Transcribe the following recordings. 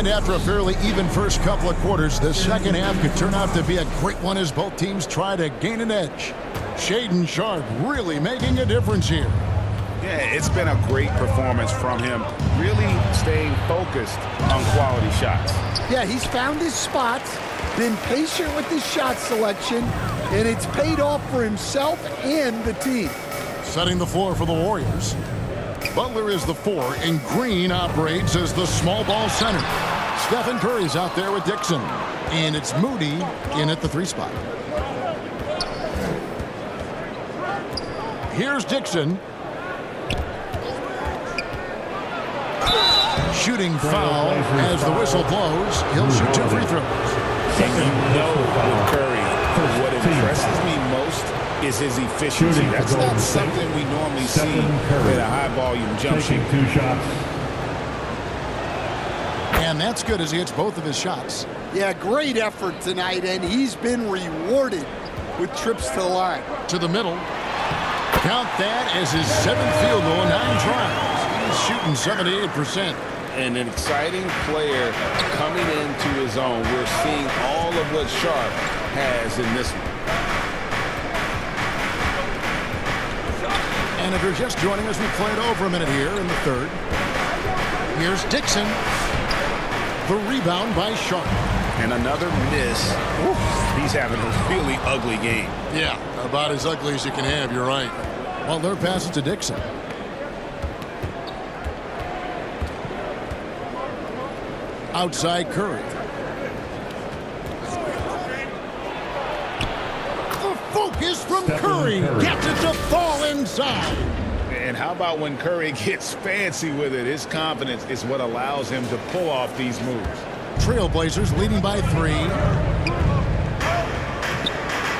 And after a fairly even first couple of quarters, the second half could turn out to be a great one as both teams try to gain an edge. Shaedon Sharpe really making a difference here. Yeah, it's been a great performance from him, really staying focused on quality shots. Yeah, he's found his spots, been patient with his shot selection, and it's paid off for himself and the team. Setting the floor for the Warriors. Butler is the 4, and Green operates as the small ball center. Stephen Curry's out there with Dixon, and it's Moody in at the 3 spot. Here's Dixon. Shooting foul as the whistle blows. He'll shoot 2 free throws. And you know with Curry, what impresses me most is his efficiency. That's not something we normally see in a high-volume jump shoot. 2 shots. And that's good as he hits both of his shots. Yeah, great effort tonight, and he's been rewarded with trips to the line. To the middle. Count that as his 7th field goal in 9 tries. He's shooting 78%. And an exciting player coming into his own. We're seeing all of what Sharpe has in this one. And if you're just joining us, we played over a minute here in the 3rd. Here's Dixon. The rebound by Sharpe. And another miss. Oof, he's having a really ugly game. Yeah, about as ugly as you can have, you're right. Well, their pass it to Dixon. Outside Curry. The focus from Curry gets it to fall inside. And how about when Curry gets fancy with it? His confidence is what allows him to pull off these moves. Trailblazers leading by 3.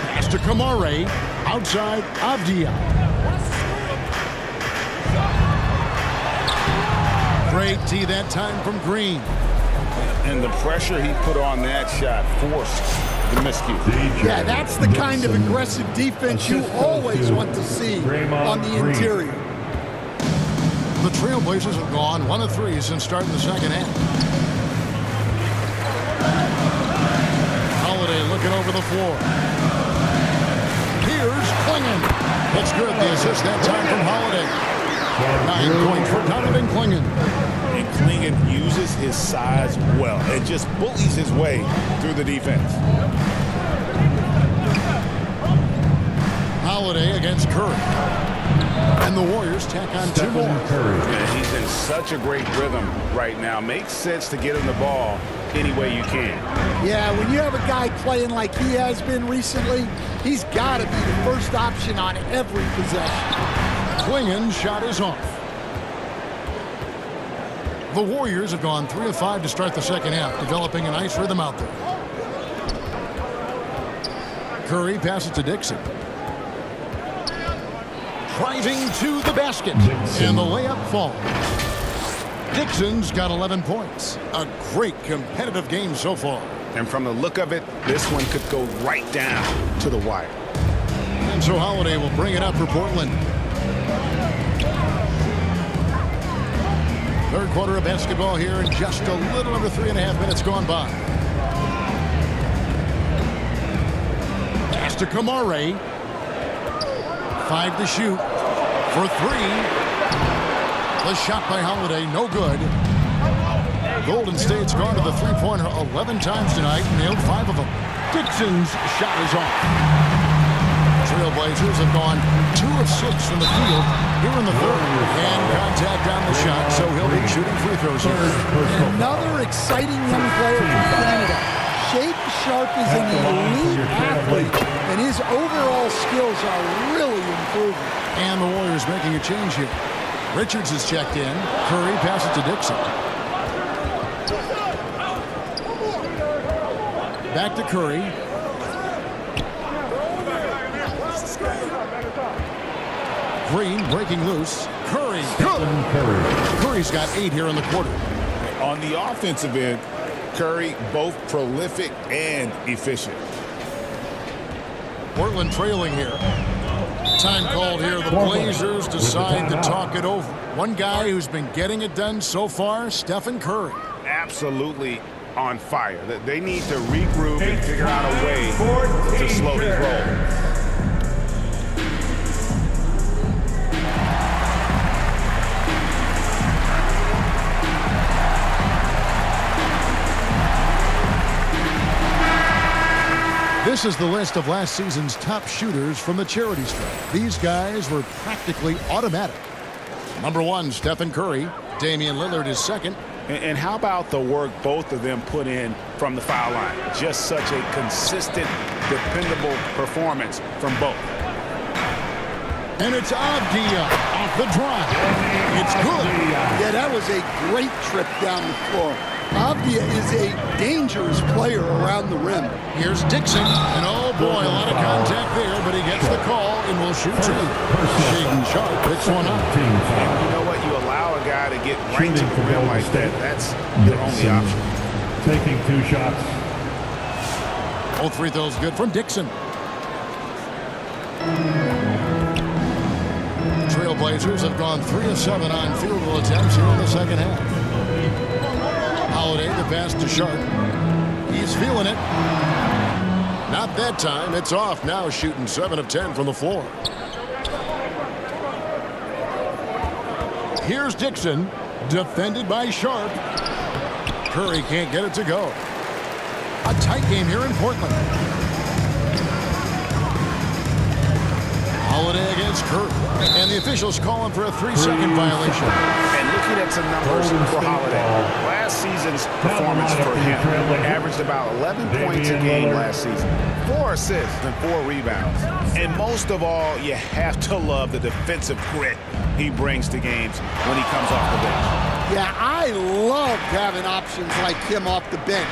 Pass to Kamare. Outside Avdia. Great tee that time from Green. And the pressure he put on that shot forced the miscue. Yeah, that's the kind of aggressive defense you always want to see on the interior. The Trailblazers have gone 1 of 3 since starting the second half. Holiday looking over the floor. Here's Clingan. That's good. The assist that time from Holiday. 9 points for Donovan Clingan. And Clingan uses his size well and just bullies his way through the defense. Holiday against Curry. And the Warriors tack on 2 more. And he's in such a great rhythm right now. Makes sense to get him the ball any way you can. Yeah, when you have a guy playing like he has been recently, he's got to be the first option on every possession. Clingan's shot is off. The Warriors have gone 3 of 5 to start the second half, developing a nice rhythm out there. Curry passes to Dixon. Driving to the basket. And the layup falls. Dixon's got 11 points. A great competitive game so far. And from the look of it, this one could go right down to the wire. And so Holiday will bring it up for Portland. 3rd quarter of basketball here, and just a little over 3.5 minutes gone by. Pass to Kamare. 5 to shoot for 3. The shot by Holiday, no good. Golden State's gone to the 3-pointer 11 times tonight, nailed 5 of them. Dixon's shot is off. Trailblazers have gone 2 of 6 from the field here in the 3rd. And contact on the shot, so he'll be shooting free throws here. Another exciting young player from Canada. Shaedon Sharpe is an elite athlete, and his overall skills are really improving. And the Warriors making a change here. Richards is checked in. Curry passes to Dixon. Back to Curry. Green breaking loose. Curry. Curry's got 8 here in the quarter. On the offensive end, Curry both prolific and efficient. Portland trailing here. Time called here. The Blazers decide to talk it over. One guy who's been getting it done so far, Stephen Curry. absolutely on fire. They need to regroup and figure out a way to slow his roll. This is the list of last season's top shooters from the charity stripe. These guys were practically automatic. Number 1, Stephen Curry. Damian Lillard is second. And how about the work both of them put in from the foul line? Just such a consistent, dependable performance from both. And it's Avdia off the drive. It's good. Yeah, that was a great trip down the floor. Avdia is a dangerous player around the rim. Here's Dixon. And oh boy, a lot of contact there, but he gets the call and will shoot 2. Shaden Sharp picks one up. And you know what? You allow a guy to get right to the rim like that. That's your only option. Taking 2 shots. Both free throws good from Dixon. Trailblazers have gone 3 of 7 on field goal attempts here in the second half. Holiday, the pass to Sharp. He's feeling it. Not that time. It's off now, shooting 7 of 10 from the floor. Here's Dixon, defended by Sharp. Curry can't get it to go. A tight game here in Portland. Holiday against Curry. And the officials calling for a 3-second violation. And looking at some numbers for Holiday. Last season's performance for him averaged about 11 points a game last season. 4 assists and 4 rebounds. And most of all, you have to love the defensive grit he brings to games when he comes off the bench. Yeah, I love having options like him off the bench.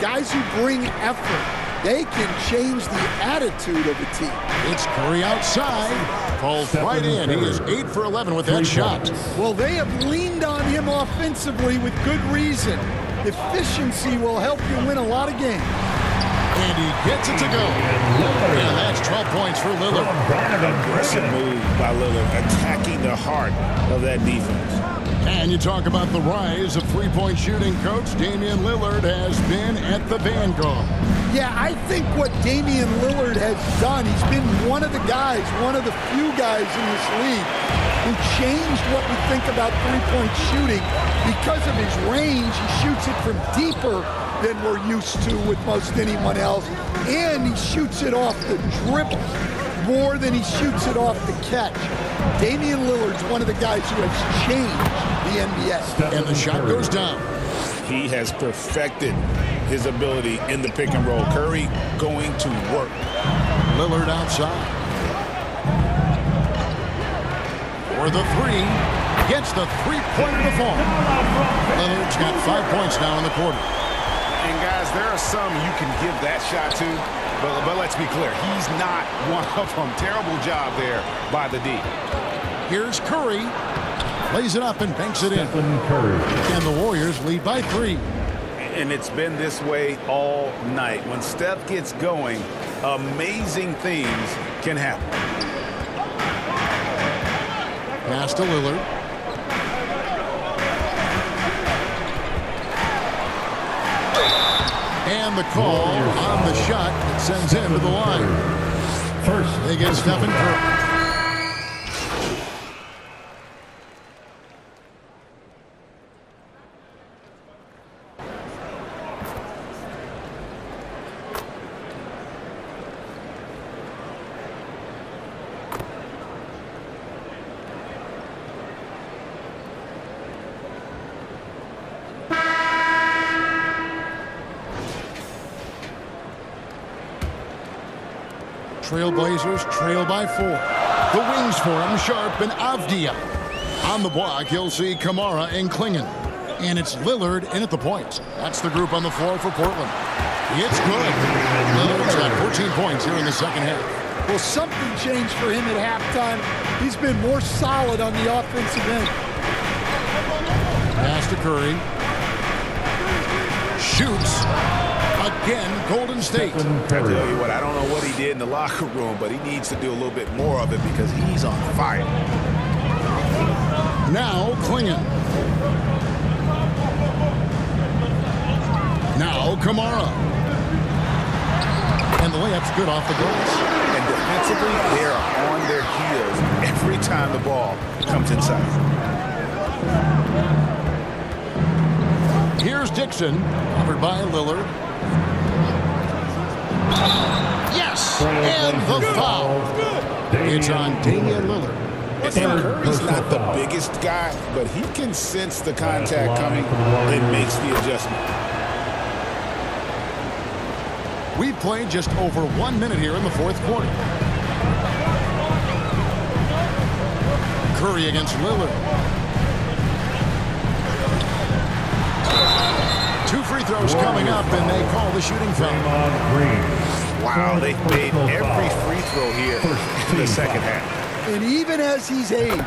Guys who bring effort. They can change the attitude of the team. It's Curry outside. Falls right in. He is 8 for 11 with that shot. Well, they have leaned on him offensively with good reason. Efficiency will help you win a lot of games. And he gets it to go. And that's 12 points for Lillard. Aggressive move by Lillard, attacking the heart of that defense. And you talk about the rise of three-point shooting, Coach. Damian Lillard has been at the vanguard. Yeah, I think what Damian Lillard has done, he's been one of the guys, one of the few guys in this league who changed what we think about three-point shooting. Because of his range, he shoots it from deeper than we're used to with most anyone else. And he shoots it off the dribble more than he shoots it off the catch. Damian Lillard's one of the guys who has changed the NBA. And the shot goes down. He has perfected his ability in the pick and roll. Curry going to work. Lillard outside. For the 3. Gets the three-pointer to fall. Lillard's got 5 points now in the quarter. And guys, there are some you can give that shot to, but let's be clear, he's not one of them. Terrible job there by the D. Here's Curry. Lays it up and banks it in. Curry. And the Warriors lead by 3. And it's been this way all night. When Steph gets going, amazing things can happen. Pass to Lillard. And the call on the shot that sends him to the line. First, they get Stephen Curry. Trailblazers trail by 4. The wings for him, Sharp and Avdia. On the block, you'll see Kamara and Klingon. And it's Lillard in at the point. That's the group on the floor for Portland. It's good. Lillard's got 14 points here in the second half. Well, something changed for him at halftime. He's been more solid on the offensive end. Pass to Curry. Shoots. Again, Golden State. I tell you what, I don't know what he did in the locker room, but he needs to do a little bit more of it because he's on fire. Now, Klingon. Now Kamara. And the layup's good off the glass. And defensively, they are on their heels every time the ball comes inside. Here's Dixon, covered by Lillard. Yes, and the foul. It's on Damian Lillard. And Curry's not the biggest guy, but he can sense the contact coming and makes the adjustment. We played just over 1 minute here in the fourth quarter. Curry against Lillard. 2 free throws coming up, and they call the shooting foul. Wow, they've made every free throw here in the second half. And even as he's aged,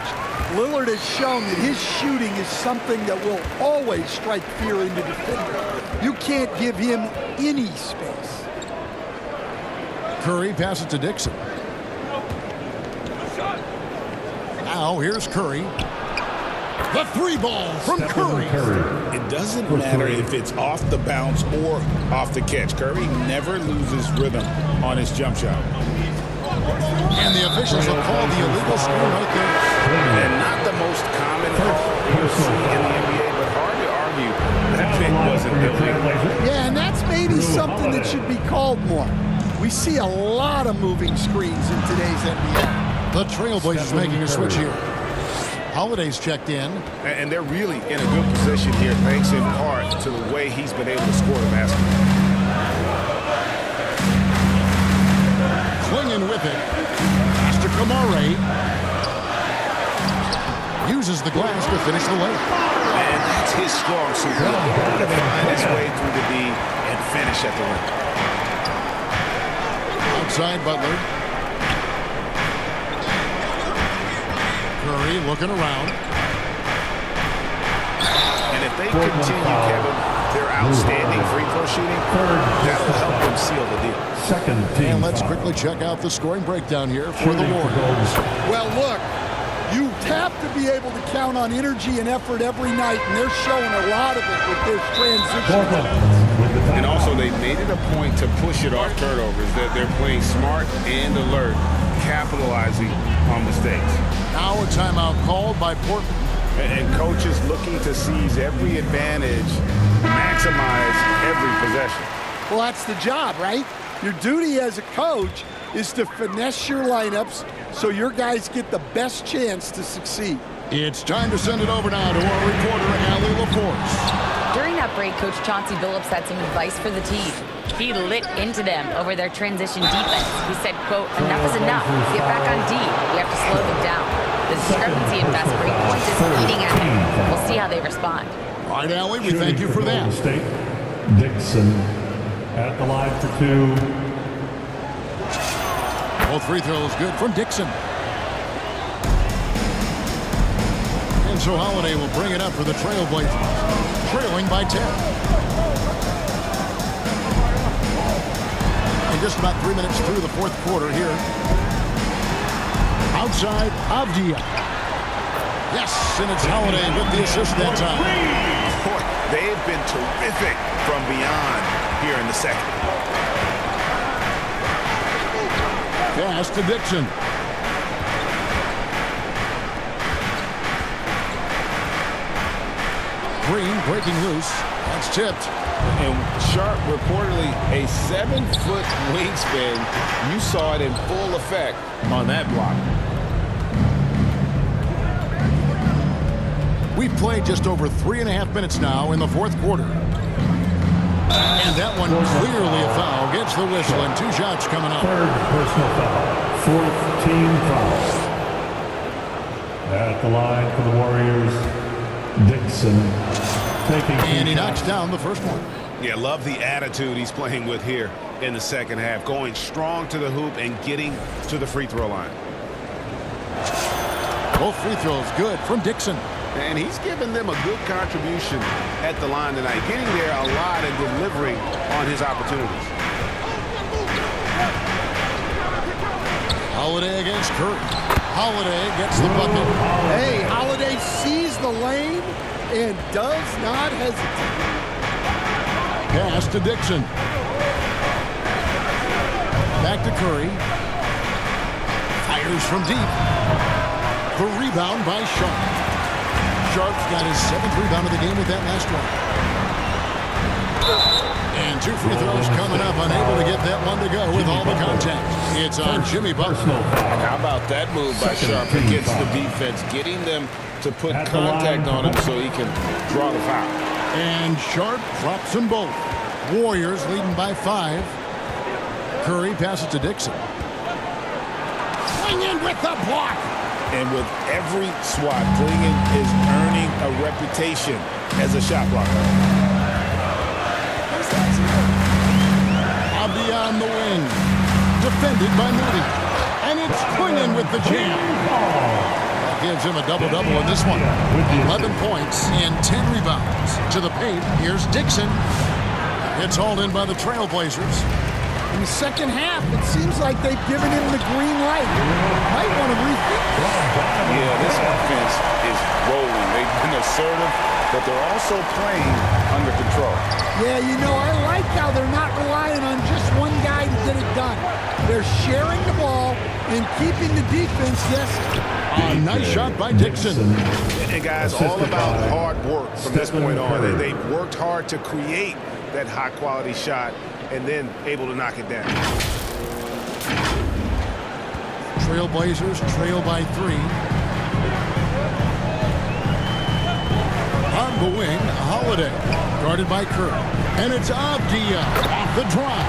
Lillard has shown that his shooting is something that will always strike fear into defenders. You can't give him any space. Curry passes to Dixon. Now here's Curry. The 3 ball from Curry. It doesn't matter if it's off the bounce or off the catch. Curry never loses rhythm on his jump shot. And the officials will call the illegal screen right there. And not the most common you'll see in the NBA, but hard to argue that pick wasn't illegal. Yeah, and that's maybe something that should be called more. We see a lot of moving screens in today's NBA. The Trailblazers making a switch here. Holiday's checked in. And they're really in a good position here, thanks in part to the way he's been able to score the basketball. Clinging with it. Pass to Kamara. Uses the glass to finish the layup. And that's his strong suit. To find his way through the D and finish at the rim. Outside Butler. Curry looking around. And if they continue, Kevin, their outstanding free throw shooting, that will help them seal the deal. Second team. And let's quickly check out the scoring breakdown here for the Warriors. Well, look, you have to be able to count on energy and effort every night, and they're showing a lot of it with this transition. And also, they made it a point to push it off turnovers, that they're playing smart and alert, capitalizing on mistakes. Now a timeout called by Portland. And coaches looking to seize every advantage, maximize every possession. Well, that's the job, right? Your duty as a coach is to finesse your lineups so your guys get the best chance to succeed. It's time to send it over now to our reporter, Allie LaForce. During that break, Coach Chauncey Billups had some advice for the team. He lit into them over their transition defense. He said, quote, "Enough is enough. Get back on D. We have to slow them down. The discrepancy in fast break points is eating at them. We'll see how they respond." All right, Allie, we thank you for that. State, Dixon at the line for 2. Both free throws good from Dixon. And so Holiday will bring it up for the Trailblazers, trailing by 10. And just about 3 minutes through the fourth quarter here. Outside, Avdia. Yes, and it's Holiday with the assist that time. Boy, they have been terrific from beyond here in the second. Pass to Dixon. Green breaking loose. That's tipped. And Sharp reportedly a 7-foot wingspan. You saw it in full effect on that block. We've played just over 3.5 minutes now in the fourth quarter. And that one clearly a foul. Gets the whistle and 2 shots coming up. Third personal foul. 4th team foul. At the line for the Warriors, Dixon taking. And he knocks down the first one. Yeah, love the attitude he's playing with here in the second half. Going strong to the hoop and getting to the free throw line. Both free throws good from Dixon. And he's given them a good contribution at the line tonight. Getting there a lot and delivering on his opportunities. Holiday against Curry. Holiday gets the bucket. Hey, Holiday sees the lane and does not hesitate. Pass to Dixon. Back to Curry. Fires from deep. The rebound by Sharp. Sharp's got his 7th rebound of the game with that last one. And 2 free throws coming up, unable to get that one to go with all the contact. It's on Jimmy Butler. How about that move by Sharp against the defense, getting them to put contact on him so he can draw the foul. And Sharp drops them both. Warriors leading by 5. Curry passes to Dixon. Swing in with the block. And with every swat, Klingon is earning a reputation as a shot blocker. Beyond the wing. Defended by Moody. And it's Klingon with the jam. That gives him a double-double in this one. 11 points and 10 rebounds. To the paint, here's Dixon. It's hauled in by the TRAILBLAZERs. In the second half, it seems like they've given him the green light. Might want to rethink this. Yeah, this offense is rolling. They've been assertive, but they're also playing under control. Yeah, you know, I like how they're not relying on just one guy to get it done. They're sharing the ball and keeping the defense guessing. A nice shot by Dixon. And guys, all about hard work from this point on. They've worked hard to create that high-quality shot and then able to knock it down. TRAILBLAZERs trail by 3. On the wing, Holiday. Guarded by Kerr. And it's Avdia off the drop.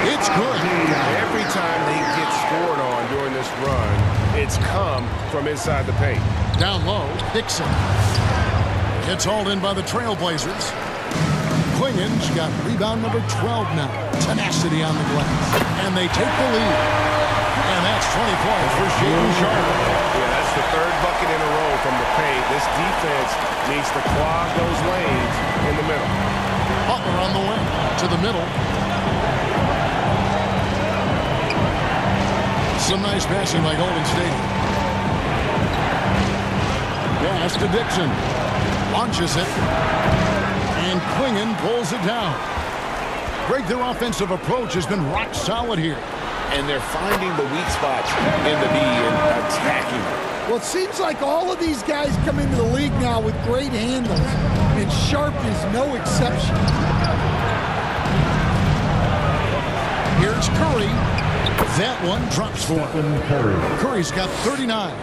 It's good. Every time they get scored on during this run, it's come from inside the paint. Down low, Dixon. It's hauled in by the TRAILBLAZERs. Klingon's got rebound number 12 now. Tenacity on the glass. And they take the lead. And that's 20 points for Shaden Sharp. Yeah, that's the 3rd bucket in a row from the paint. This defense needs to clog those lanes in the middle. Butler on the wing. To the middle. Some nice passing by Golden State. Pass to Dixon. Launches it. And Klingon pulls it down. Greg, their offensive approach has been rock solid here. And they're finding the weak spots in the D and attacking. Well, it seems like all of these guys come into the league now with great handles, and Sharp is no exception. Here's Curry. That one drops for him. Curry's got 39.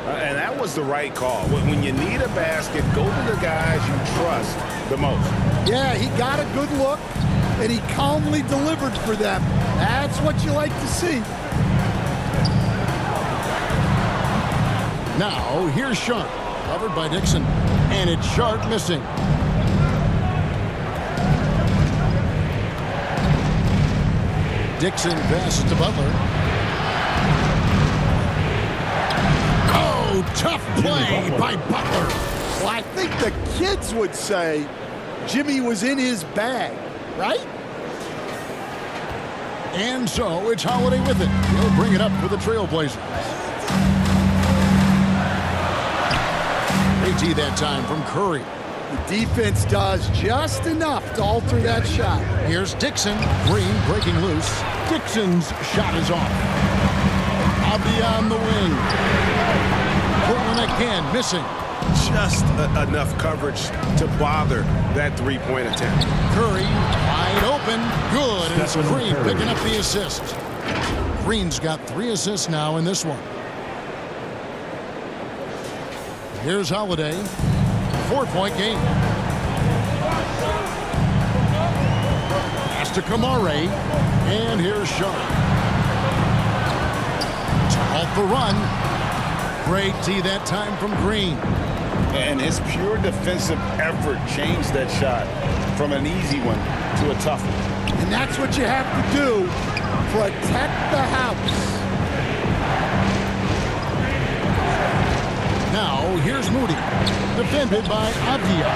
And that was the right call. When you need a basket, go to the guys you trust the most. Yeah, he got a good look, and he calmly delivered for them. That's what you like to see. Now, here's Sharp. Covered by Dixon. And it's Sharp missing. Dixon passes to Butler. Oh, tough play by Butler. Well, I think the kids would say Jimmy was in his bag, right? And so it's Holiday with it. He'll bring it up for the TRAILBLAZERs. AT that time from Curry. The defense does just enough to alter that shot. Here's Dixon. Green breaking loose. Dixon's shot is off. Beyond the wing. Portland again missing. Just enough coverage to bother that 3-point attempt. Curry wide open. Good. And it's Green picking up the assist. Green's got 3 assists now in this one. Here's Holiday. 4-point game. Pass to Kamare. And here's Sharp. Off the run. Great D that time from Green. And his pure defensive effort changed that shot from an easy one to a tough one. And that's what you have to do. Protect the house. Now, here's Moody. Defended by Avdia.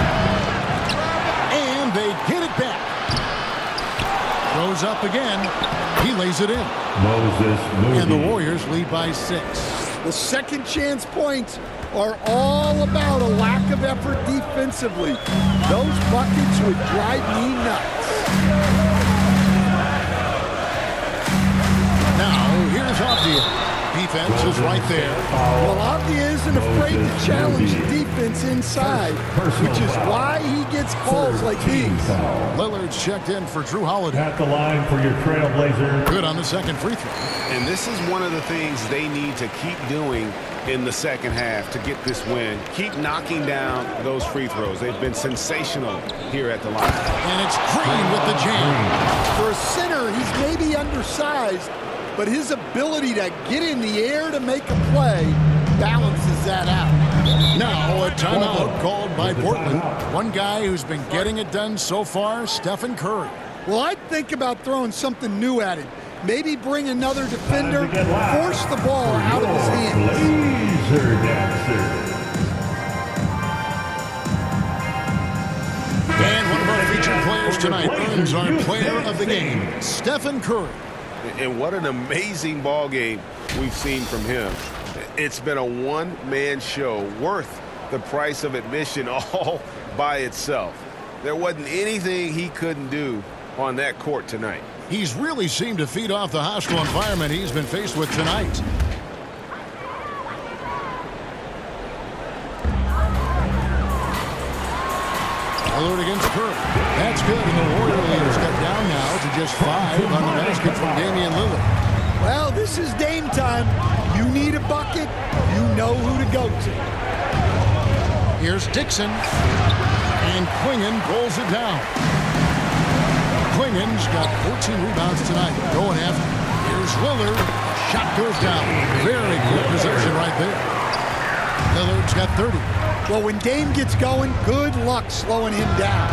And they get it back. Throws up again. He lays it in. Moses Moody. And the Warriors lead by 6. The second chance points are all about a lack of effort defensively. Those buckets would drive me nuts. Now, here's Avdia. Defense is right there. Well, Avdia isn't afraid to challenge defense inside, which is why he gets calls like these. Lillard's checked in for Drew Holiday. At the line for your Trailblazer. Good on the second free throw. And this is one of the things they need to keep doing in the second half to get this win. Keep knocking down those free throws. They've been sensational here at the line. And it's Green with the jam. For a center, he's maybe undersized, but his ability to get in the air to make a play balances that out. Now a timeout called by Portland. One guy who's been getting it done so far, Stephen Curry. Well, I'd think about throwing something new at him. Maybe bring another defender, force the ball out of his hands. Blazer dancer. And one of our featured players tonight earns our player of the game, Stephen Curry. And what an amazing ball game we've seen from him. It's been a one-man show worth the price of admission all by itself. There wasn't anything he couldn't do on that court tonight. He's really seemed to feed off the hostile environment he's been faced with tonight. Lillard against Curry. That's good, and the Warrior leaders cut down now to just 5 on the basket from Damian Lillard. Well, this is Dame time. You need a bucket, you know who to go to. Here's Dixon, and Quingen pulls it down. Quingen's got 14 rebounds tonight. Going after. Here's Lillard. Shot goes down. Very good possession right there. Lillard's got 30. Well, when Dame gets going, good luck slowing him down.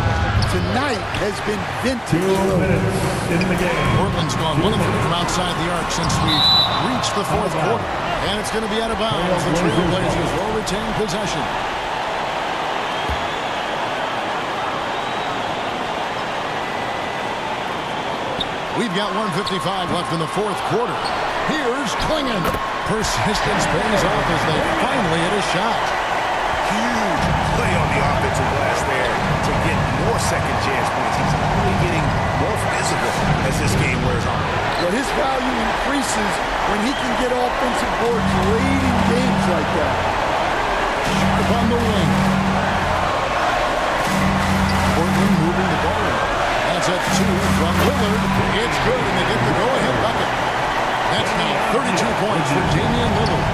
Tonight has been vintage. 2 minutes in the game. Portland's gone 1 of 3 from outside the arc since we've reached the fourth quarter. And it's going to be out of bounds. The Trailblazers will retain possession. We've got 1:55 left in the fourth quarter. Here's Quingen. Persistence pays off as they finally hit a shot. Huge play on the offensive glass there to get more second chance points. He's only getting more physical as this game wears on. Well, his value increases when he can get offensive boards late in games like that. Sharp on the wing. Portland moving the ball. That's a 2 from Lillard. It's good, and they get the go-ahead bucket. That's now 32 points for Damian Lillard.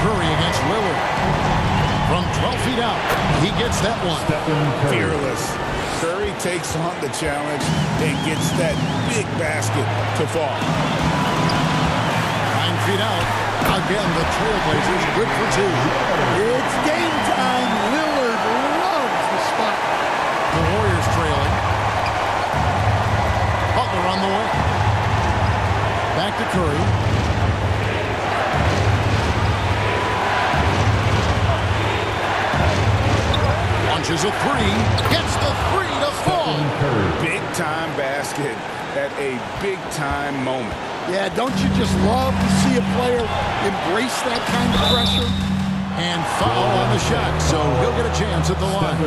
Curry against Lillard. From 12 feet out, he gets that one. Fearless. Curry takes on the challenge and gets that big basket to fall. 9 feet out. Again, the Trailblazers good for 2. It's game time. Lillard loves the spot. The Warriors trailing. Butler on the way. Back to Curry. Launches a 3. Gets the 3 to fall. Big time basket at a big time moment. Yeah, don't you just love to see a player embrace that kind of pressure? And foul on the shot, so he'll get a chance at the line.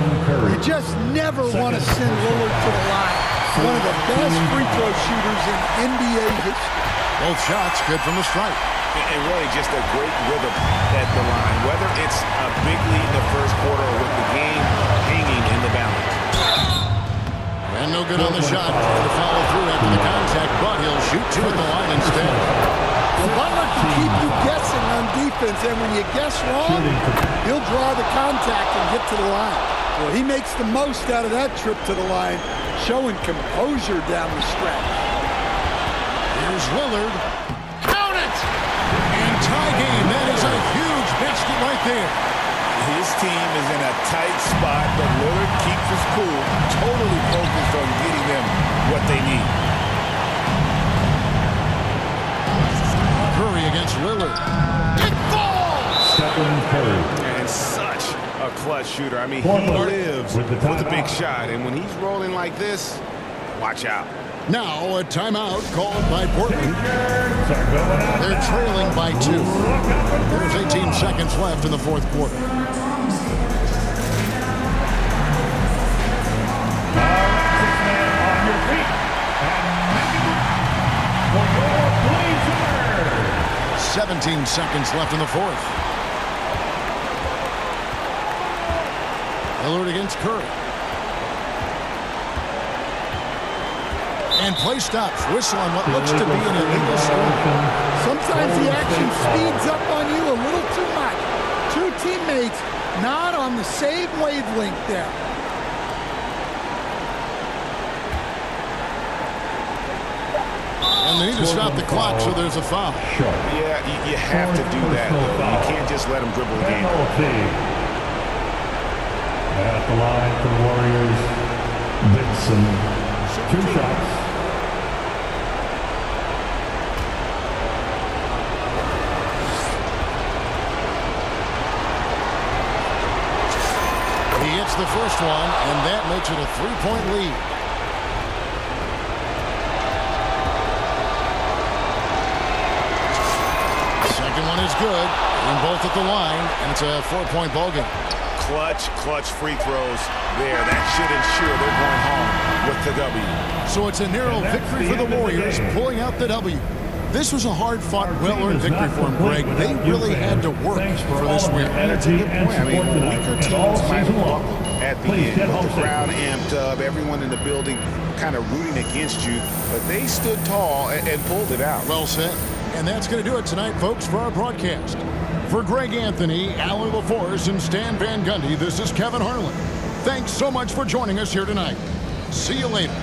You just never want to send Lillard to the line. One of the best free throw shooters in NBA history. Both shots good from the stripe. And really just a great rhythm at the line. Whether it's a big lead in the first quarter or with the game hanging in the balance. And no good on the shot. Trying to follow through after the contact, but he'll shoot 2 at the line instead. Well, Butler can keep you guessing on defense, and when you guess wrong, he'll draw the contact and get to the line. Well, he makes the most out of that trip to the line, showing composure down the stretch. Here's Lillard. Count it! And tie game. That is a huge basket right there. His team is in a tight spot, but Lillard keeps his cool, totally focused on getting them what they need. Curry against Lillard. It falls! Stephen Curry. And such a clutch shooter. I mean, he lives with a big shot, and when he's rolling like this, watch out. Now a timeout called by Portland. They're trailing by 2. There's 18 seconds left in the fourth quarter. your Blazers. 17 seconds left in the fourth. Lillard against Curry. And play stops. Whistle on what looks to be an illegal screen. Sometimes the action speeds up on you a little too much. Two teammates not on the same wavelength there. And they need to stop the clock, so there's a foul. Yeah, you have to do that, though. You can't just let them dribble the game. At the line for Warriors, Dixon. 2 shots. He hits the first one, and that makes it a 3-point lead. Second one is good, and both at the line, and it's a 4-point ball game. Clutch free throws there. That should ensure they're going home with the W. So it's a narrow victory for the Warriors, pulling out the W. This was a hard-fought, well-earned victory for them, Greg. They really had to work for this win. And it's a good point. I mean, weaker teams might have walked at the end, but the crowd amped up, everyone in the building kind of rooting against you, but they stood tall and pulled it out. Well said. And that's going to do it tonight, folks, for our broadcast. For Greg Anthony, Alan LaForce, and Stan Van Gundy, this is Kevin Harlan. Thanks so much for joining us here tonight. See you later.